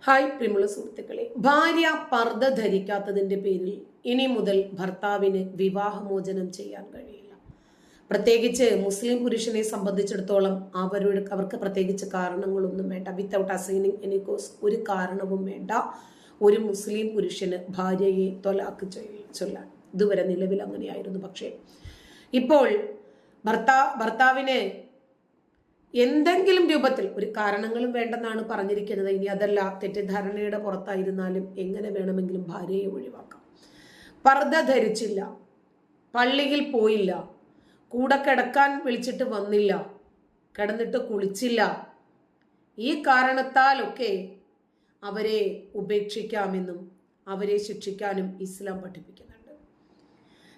Hi പ്രിയമുള്ള സുഹൃത്തുക്കളെ, ഭാര്യ പർദ്ദ ധരിക്കാത്തതിന്റെ പേരിൽ ഇനി മുതൽ ഭർത്താവിന് വിവാഹമോചനം ചെയ്യാൻ കഴിയില്ല. പ്രത്യേകിച്ച് മുസ്ലിം പുരുഷനെ സംബന്ധിച്ചിടത്തോളം അവർക്ക് പ്രത്യേകിച്ച് കാരണങ്ങളൊന്നും വേണ്ട. വിത്തൗട്ട് അസൈനിങ് എനി കോസ്, ഒരു കാരണവും വേണ്ട ഒരു മുസ്ലിം പുരുഷന് ഭാര്യയെ ത്വലാഖ് ചൊല്ലാൻ. ഇതുവരെ നിലവിൽ അങ്ങനെയായിരുന്നു. പക്ഷേ ഇപ്പോൾ ഭർത്താവിന് എന്തെങ്കിലും രൂപത്തിൽ ഒരു കാരണങ്ങളും വേണ്ടെന്നാണ് പറഞ്ഞിരിക്കുന്നത്. ഇനി അതല്ല, തെറ്റിദ്ധാരണയുടെ പുറത്തായിരുന്നാലും എങ്ങനെ വേണമെങ്കിലും ഭാര്യയെ ഒഴിവാക്കാം. പർദ്ദ ധരിച്ചില്ല, പള്ളിയിൽ പോയില്ല, കൂടെ കിടക്കാൻ വിളിച്ചിട്ട് വന്നില്ല, കിടന്നിട്ട് കുളിച്ചില്ല, ഈ കാരണത്താലൊക്കെ അവരെ ഉപേക്ഷിക്കാമെന്നും അവരെ ശിക്ഷിക്കാനും ഇസ്ലാം പഠിപ്പിക്കുന്നുണ്ട്.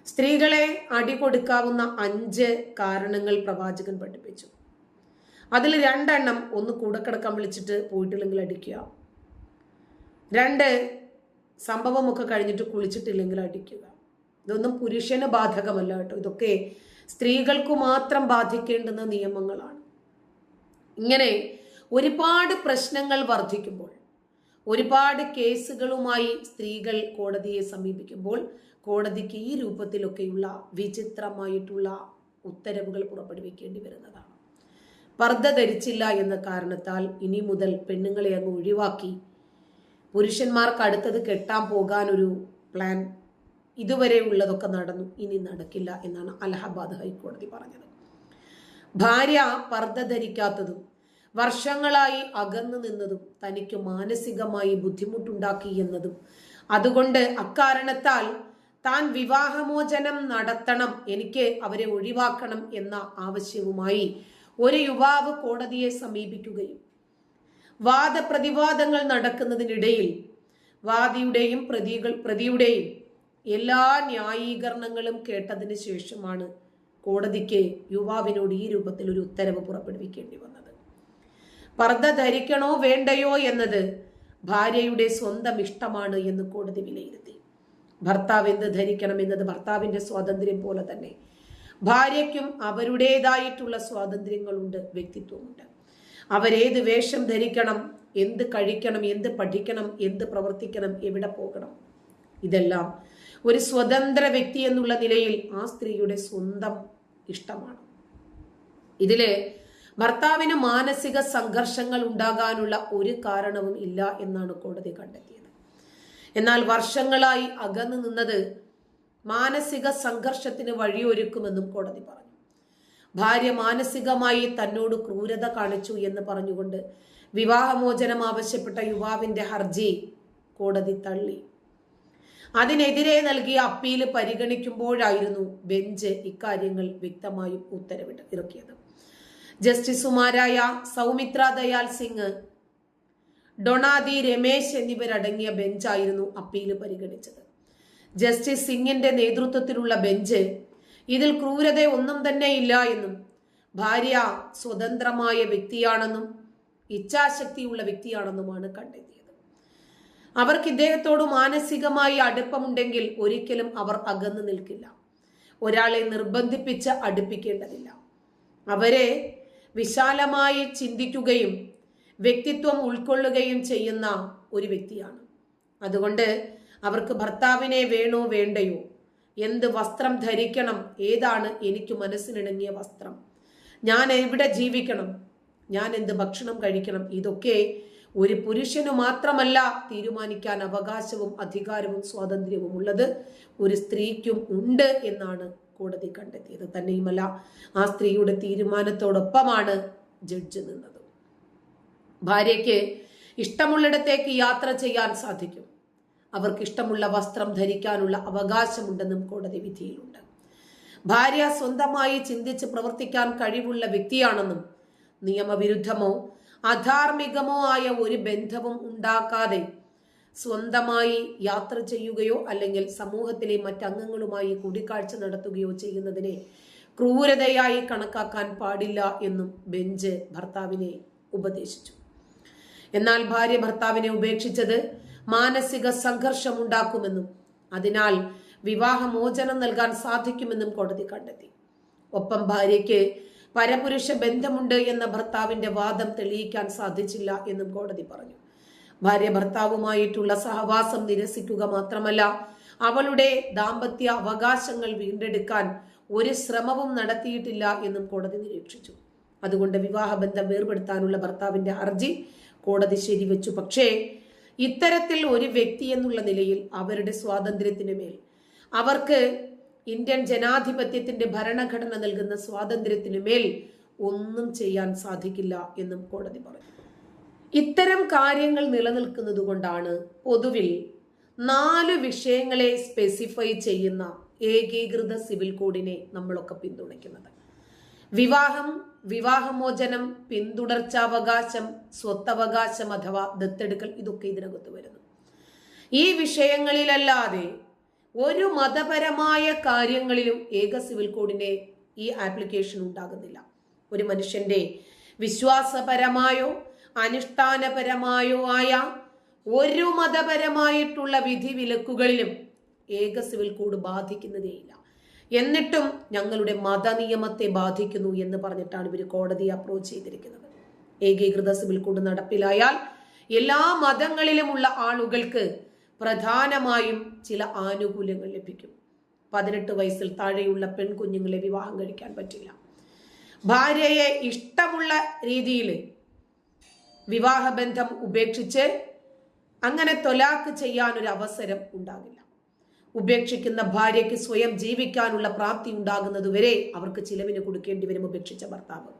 സ്ത്രീകളെ അടി കൊടുക്കാവുന്ന 5 കാരണങ്ങൾ പ്രവാചകൻ പഠിപ്പിച്ചു. അതിൽ 2 എണ്ണം: ഒന്ന് കൂടെ കിടക്കാൻ വിളിച്ചിട്ട് പോയിട്ടില്ലെങ്കിൽ അടിക്കുക, 2 സംഭവമൊക്കെ കഴിഞ്ഞിട്ട് കുളിച്ചിട്ടില്ലെങ്കിൽ അടിക്കുക. ഇതൊന്നും പുരുഷന് ബാധകമല്ല കേട്ടോ, ഇതൊക്കെ സ്ത്രീകൾക്കു മാത്രം ബാധിക്കേണ്ടുന്ന നിയമങ്ങളാണ്. ഇങ്ങനെ ഒരുപാട് പ്രശ്നങ്ങൾ വർദ്ധിക്കുമ്പോൾ, ഒരുപാട് കേസുകളുമായി സ്ത്രീകൾ കോടതിയെ സമീപിക്കുമ്പോൾ കോടതിക്ക് ഈ രൂപത്തിലൊക്കെയുള്ള വിചിത്രമായിട്ടുള്ള ഉത്തരവുകൾ പുറപ്പെടുവിക്കേണ്ടി വരുന്നതാണ്. പർദ്ദ ധരിച്ചില്ല എന്ന കാരണത്താൽ ഇനി മുതൽ പെണ്ണുങ്ങളെ അങ്ങ് ഒഴിവാക്കി പുരുഷന്മാർക്ക് അടുത്തത് കെട്ടാൻ പോകാനൊരു പ്ലാൻ ഇതുവരെ ഉള്ളതൊക്കെ നടന്നു, ഇനി നടക്കില്ല എന്നാണ് അലഹബാദ് ഹൈക്കോടതി പറഞ്ഞത്. ഭാര്യ പർദ്ദ ധരിക്കാത്തതും വർഷങ്ങളായി അകന്നു നിന്നതും തനിക്ക് മാനസികമായി ബുദ്ധിമുട്ടുണ്ടാക്കി എന്നതും, അതുകൊണ്ട് അക്കാരണത്താൽ താൻ വിവാഹമോചനം നടത്തണം, എനിക്ക് അവരെ ഒഴിവാക്കണം എന്ന ആവശ്യവുമായി ഒരു യുവാവ് കോടതിയെ സമീപിക്കുകയും വാദപ്രതിവാദങ്ങൾ നടക്കുന്നതിനിടയിൽ വാദിയുടെയും പ്രതിയുടെയും എല്ലാ ന്യായീകരണങ്ങളും കേട്ടതിന് ശേഷമാണ് കോടതിക്ക് യുവാവിനോട് ഈ രൂപത്തിൽ ഒരു ഉത്തരവ് പുറപ്പെടുവിക്കേണ്ടി വന്നത്. പർദ്ദ ധരിക്കണോ വേണ്ടയോ എന്നത് ഭാര്യയുടെ സ്വന്തം ഇഷ്ടമാണ് എന്ന് കോടതി വിലയിരുത്തി. ഭർത്താവ് എന്ത് ധരിക്കണം എന്നത് ഭർത്താവിന്റെ സ്വാതന്ത്ര്യം പോലെ തന്നെ ഭാര്യയ്ക്കും അവരുടേതായിട്ടുള്ള സ്വാതന്ത്ര്യങ്ങളുണ്ട്, വ്യക്തിത്വമുണ്ട്. അവരേത് വേഷം ധരിക്കണം, എന്ത് കഴിക്കണം, എന്ത് പഠിക്കണം, എന്ത് പ്രവർത്തിക്കണം, എവിടെ പോകണം, ഇതെല്ലാം ഒരു സ്വതന്ത്ര വ്യക്തി എന്നുള്ള നിലയിൽ ആ സ്ത്രീയുടെ സ്വന്തം ഇഷ്ടമാണ്. ഇതില് ഭർത്താവിന് മാനസിക സംഘർഷങ്ങൾ ഉണ്ടാകാനുള്ള ഒരു കാരണവും ഇല്ല എന്നാണ് കോടതി കണ്ടെത്തിയത്. എന്നാൽ വർഷങ്ങളായി അകന്നു നിന്നത് മാനസിക സംഘർഷത്തിന് വഴിയൊരുക്കുമെന്നും കോടതി പറഞ്ഞു. ഭാര്യ മാനസികമായി തന്നോട് ക്രൂരത കാണിച്ചു എന്ന് പറഞ്ഞുകൊണ്ട് വിവാഹമോചനം ആവശ്യപ്പെട്ട യുവാവിന്റെ ഹർജി കോടതി തള്ളി. അതിനെതിരെ നൽകിയ അപ്പീല് പരിഗണിക്കുമ്പോഴായിരുന്നു ബെഞ്ച് ഇക്കാര്യങ്ങൾ വ്യക്തമായും ഇറക്കിയത്. ജസ്റ്റിസുമാരായ സൗമിത്ര ദയാൽ സിംഗ്, ഡൊണാദി രമേശ് എന്നിവരടങ്ങിയ ബെഞ്ചായിരുന്നു അപ്പീല് പരിഗണിച്ചത്. ജസ്റ്റിസ് സിംഗിന്റെ നേതൃത്വത്തിലുള്ള ബെഞ്ച് ഇതിൽ ക്രൂരത ഒന്നും തന്നെ ഇല്ല എന്നും ഭാര്യ സ്വതന്ത്രമായ വ്യക്തിയാണെന്നും ഇച്ഛാശക്തിയുള്ള വ്യക്തിയാണെന്നുമാണ് കണ്ടെത്തിയത്. അവർക്ക് ഇദ്ദേഹത്തോട് മാനസികമായി അടുപ്പമുണ്ടെങ്കിൽ ഒരിക്കലും അവർ അകന്നു നിൽക്കില്ല. ഒരാളെ നിർബന്ധിപ്പിച്ച് അടുപ്പിക്കേണ്ടതില്ല. അവരെ വിശാലമായി ചിന്തിക്കുകയും വ്യക്തിത്വം ഉൾക്കൊള്ളുകയും ചെയ്യുന്ന ഒരു വ്യക്തിയാണ്. അതുകൊണ്ട് അവർക്ക് ഭർത്താവിനെ വേണോ വേണ്ടയോ, എന്ത് വസ്ത്രം ധരിക്കണം, ഏതാണ് എനിക്ക് മനസ്സിനിണങ്ങിയ വസ്ത്രം, ഞാൻ എവിടെ ജീവിക്കണം, ഞാൻ എന്ത് ഭക്ഷണം കഴിക്കണം, ഇതൊക്കെ ഒരു പുരുഷന് മാത്രമല്ല തീരുമാനിക്കാൻ അവകാശവും അധികാരവും സ്വാതന്ത്ര്യവും ഉള്ളത് ഒരു സ്ത്രീക്കും ഉണ്ട് എന്നാണ് കോടതി കണ്ടെത്തിയത്. തന്നെയുമല്ല, ആ സ്ത്രീയുടെ തീരുമാനത്തോടൊപ്പമാണ് ജഡ്ജ് നിന്നത്. ഭാര്യയ്ക്ക് ഇഷ്ടമുള്ളിടത്തേക്ക് യാത്ര ചെയ്യാൻ സാധിക്കും, അവർക്ക് ഇഷ്ടമുള്ള വസ്ത്രം ധരിക്കാനുള്ള അവകാശമുണ്ടെന്നും കോടതി വിധിയിലുണ്ട്. ഭാര്യ സ്വന്തമായി ചിന്തിച്ച് പ്രവർത്തിക്കാൻ കഴിവുള്ള വ്യക്തിയാണെന്നും നിയമവിരുദ്ധമോ അധാർമികമോ ആയ ഒരു ബന്ധവും ഉണ്ടാക്കാതെ സ്വന്തമായി യാത്ര ചെയ്യുകയോ അല്ലെങ്കിൽ സമൂഹത്തിലെ മറ്റംഗങ്ങളുമായി കൂടിക്കാഴ്ച നടത്തുകയോ ചെയ്യുന്നതിനെ ക്രൂരതയായി കണക്കാക്കാൻ പാടില്ല എന്നും ബെഞ്ച് ഭർത്താവിനെ ഉപദേശിച്ചു. എന്നാൽ ഭാര്യ ഭർത്താവിനെ ഉപേക്ഷിച്ചത് മാനസിക സംഘർഷം ഉണ്ടാക്കുമെന്നും അതിനാൽ വിവാഹമോചനം നൽകാൻ സാധിക്കുമെന്നും കോടതി കണ്ടെത്തി. ഒപ്പം ഭാര്യയ്ക്ക് പരപുരുഷ ബന്ധമുണ്ട് എന്ന ഭർത്താവിന്റെ വാദം തെളിയിക്കാൻ സാധിച്ചില്ല എന്നും കോടതി പറഞ്ഞു. ഭാര്യ ഭർത്താവുമായിട്ടുള്ള സഹവാസം നിരസിക്കുക മാത്രമല്ല അവളുടെ ദാമ്പത്യ അവകാശങ്ങൾ വീണ്ടെടുക്കാൻ ഒരു ശ്രമവും നടത്തിയിട്ടില്ല എന്നും കോടതി നിരീക്ഷിച്ചു. അതുകൊണ്ട് വിവാഹബന്ധം വേർപെടുത്താനുള്ള ഭർത്താവിന്റെ ഹർജി കോടതി ശരിവെച്ചു. പക്ഷേ ഇത്തരത്തിൽ ഒരു വ്യക്തി എന്നുള്ള നിലയിൽ അവരുടെ സ്വാതന്ത്ര്യത്തിന് മേൽ, അവർക്ക് ഇന്ത്യൻ ജനാധിപത്യത്തിന്റെ ഭരണഘടന നൽകുന്ന സ്വാതന്ത്ര്യത്തിന് മേൽ ഒന്നും ചെയ്യാൻ സാധിക്കില്ല എന്നും കോടതി പറഞ്ഞു. ഇത്തരം കാര്യങ്ങൾ നിലനിൽക്കുന്നത് കൊണ്ടാണ് പൊതുവിൽ 4 വിഷയങ്ങളെ സ്പെസിഫൈ ചെയ്യുന്ന ഏകീകൃത സിവിൽ കോഡിനെ നമ്മളൊക്കെ പിന്തുണയ്ക്കുന്നത്. വിവാഹം, വിവാഹമോചനം, പിന്തുടർച്ചാവകാശം, സ്വത്തവകാശം അഥവാ ദത്തെടുക്കൽ, ഇതൊക്കെ ഇതിനകത്ത് വരുന്നു. ഈ വിഷയങ്ങളിലല്ലാതെ ഒരു മതപരമായ കാര്യങ്ങളിലും ഏക സിവിൽ കോഡിന്റെ ഈ ആപ്ലിക്കേഷൻ ഉണ്ടാകുന്നില്ല. ഒരു മനുഷ്യന്റെ വിശ്വാസപരമായോ അനുഷ്ഠാനപരമായോ ആയ ഒരു മതപരമായിട്ടുള്ള വിധി വിലക്കുകളിലും ഏക സിവിൽ കോഡ് ബാധിക്കുന്നതേയില്ല. എന്നിട്ടും ഞങ്ങളുടെ മതനിയമത്തെ ബാധിക്കുന്നു എന്ന് പറഞ്ഞിട്ടാണ് ഇവർ കോടതിയെ അപ്രോച്ച് ചെയ്തിരിക്കുന്നത്. ഏകീകൃത സിവിൽ കോഡ് നടപ്പിലായാൽ എല്ലാ മതങ്ങളിലുമുള്ള ആളുകൾക്ക് പ്രധാനമായും ചില ആനുകൂല്യങ്ങൾ ലഭിക്കും. 18 വയസ്സിൽ താഴെയുള്ള പെൺകുഞ്ഞുങ്ങളെ വിവാഹം കഴിക്കാൻ പറ്റില്ല. ഭാര്യയെ ഇഷ്ടമുള്ള രീതിയിൽ വിവാഹബന്ധം ഉപേക്ഷിച്ച് അങ്ങനെ തൊലാക്ക് ചെയ്യാനൊരു അവസരം ഉണ്ടാകില്ല. ഉപേക്ഷിക്കുന്ന ഭാര്യയ്ക്ക് സ്വയം ജീവിക്കാനുള്ള പ്രാപ്തി ഉണ്ടാകുന്നതുവരെ അവർക്ക് ചിലവിന് കൊടുക്കേണ്ടി വരും ഉപേക്ഷിച്ച ഭർത്താവ്.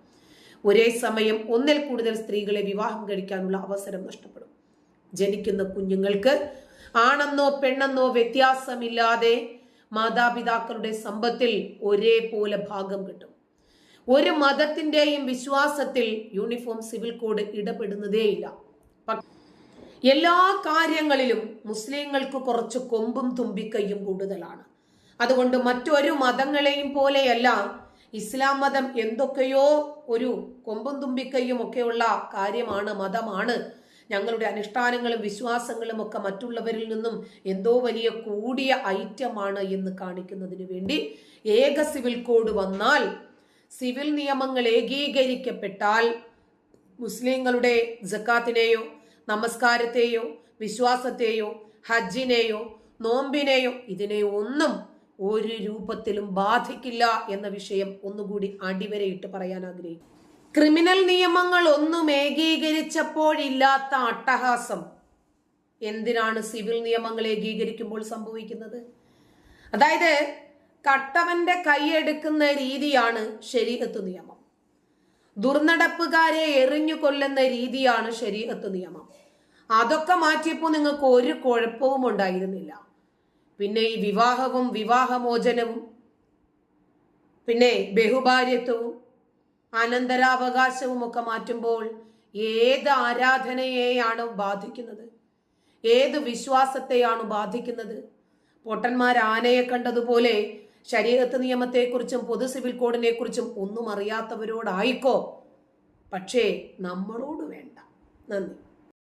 ഒരേ സമയം ഒന്നിൽ കൂടുതൽ സ്ത്രീകളെ വിവാഹം കഴിക്കാനുള്ള അവസരം നഷ്ടപ്പെടും. ജനിക്കുന്ന കുഞ്ഞുങ്ങൾക്ക് ആണെന്നോ പെണ്ണെന്നോ വ്യത്യാസമില്ലാതെ മാതാപിതാക്കളുടെ സമ്പത്തിൽ ഒരേപോലെ ഭാഗം കിട്ടും. ഒരു മതത്തിന്റെയും വിശ്വാസത്തിൽ യൂണിഫോം സിവിൽ കോഡ് ഇടപെടുന്നതേയില്ല. എല്ലാ കാര്യങ്ങളിലും മുസ്ലിങ്ങൾക്ക് കുറച്ച് കൊമ്പും തുമ്പിക്കൈയും കൂടുതലാണ്. അതുകൊണ്ട് മറ്റൊരു മതങ്ങളെയും പോലെയല്ല ഇസ്ലാം മതം എന്തൊക്കെയോ ഒരു കൊമ്പും തുമ്പിക്കൈയും ഒക്കെയുള്ള കാര്യമാണ്, മതമാണ്. ഞങ്ങളുടെ അനുഷ്ഠാനങ്ങളും വിശ്വാസങ്ങളും ഒക്കെ മറ്റുള്ളവരിൽ നിന്നും എന്തോ വലിയ കൂടിയ ഐറ്റമാണ് എന്ന് കാണിക്കുന്നതിന് വേണ്ടി ഏക സിവിൽ കോഡ് വന്നാൽ, സിവിൽ നിയമങ്ങൾ ഏകീകരിക്കപ്പെട്ടാൽ മുസ്ലിങ്ങളുടെ സക്കാത്തിനെയോ നമസ്കാരത്തെയോ വിശ്വാസത്തെയോ ഹജ്ജിനെയോ നോമ്പിനെയോ ഇതിനെ ഒന്നും ഒരു രൂപത്തിലും ബാധിക്കില്ല എന്ന വിഷയം ഒന്നുകൂടി അടിവരയിട്ട് പറയാൻ ആഗ്രഹിക്കുന്നു. ക്രിമിനൽ നിയമങ്ങൾ ഒന്നും ഏകീകരിച്ചപ്പോഴില്ലാത്ത അട്ടഹാസം എന്തിനാണ് സിവിൽ നിയമങ്ങൾ ഏകീകരിക്കുമ്പോൾ സംഭവിക്കുന്നത്? അതായത് കട്ടവന്റെ കൈയെടുക്കുന്ന രീതിയാണ് ശരീഅത്ത് നിയമം. ദുർനടപ്പുകാരെ എറിഞ്ഞു കൊല്ലുന്ന രീതിയാണ് ശരീഅത്ത് നിയമം. അതൊക്കെ മാറ്റിയപ്പോൾ നിങ്ങൾക്ക് ഒരു കുഴപ്പവും ഉണ്ടായിരുന്നില്ല. പിന്നെ ഈ വിവാഹവും വിവാഹമോചനവും പിന്നെ ബഹുഭാര്യത്വവും അനന്തരാവകാശവും ഒക്കെ മാറ്റുമ്പോൾ ഏത് ആരാധനയെയാണ് ബാധിക്കുന്നത്? ഏത് വിശ്വാസത്തെയാണ് ബാധിക്കുന്നത്? പൊട്ടന്മാർ ആനയെ കണ്ടതുപോലെ ശരീഅത്ത് നിയമത്തെക്കുറിച്ചും പൊതു സിവിൽ കോഡിനെ കുറിച്ചും ഒന്നും അറിയാത്തവരോടായിക്കോ, പക്ഷേ നമ്മളോട് വേണ്ട. നന്ദി.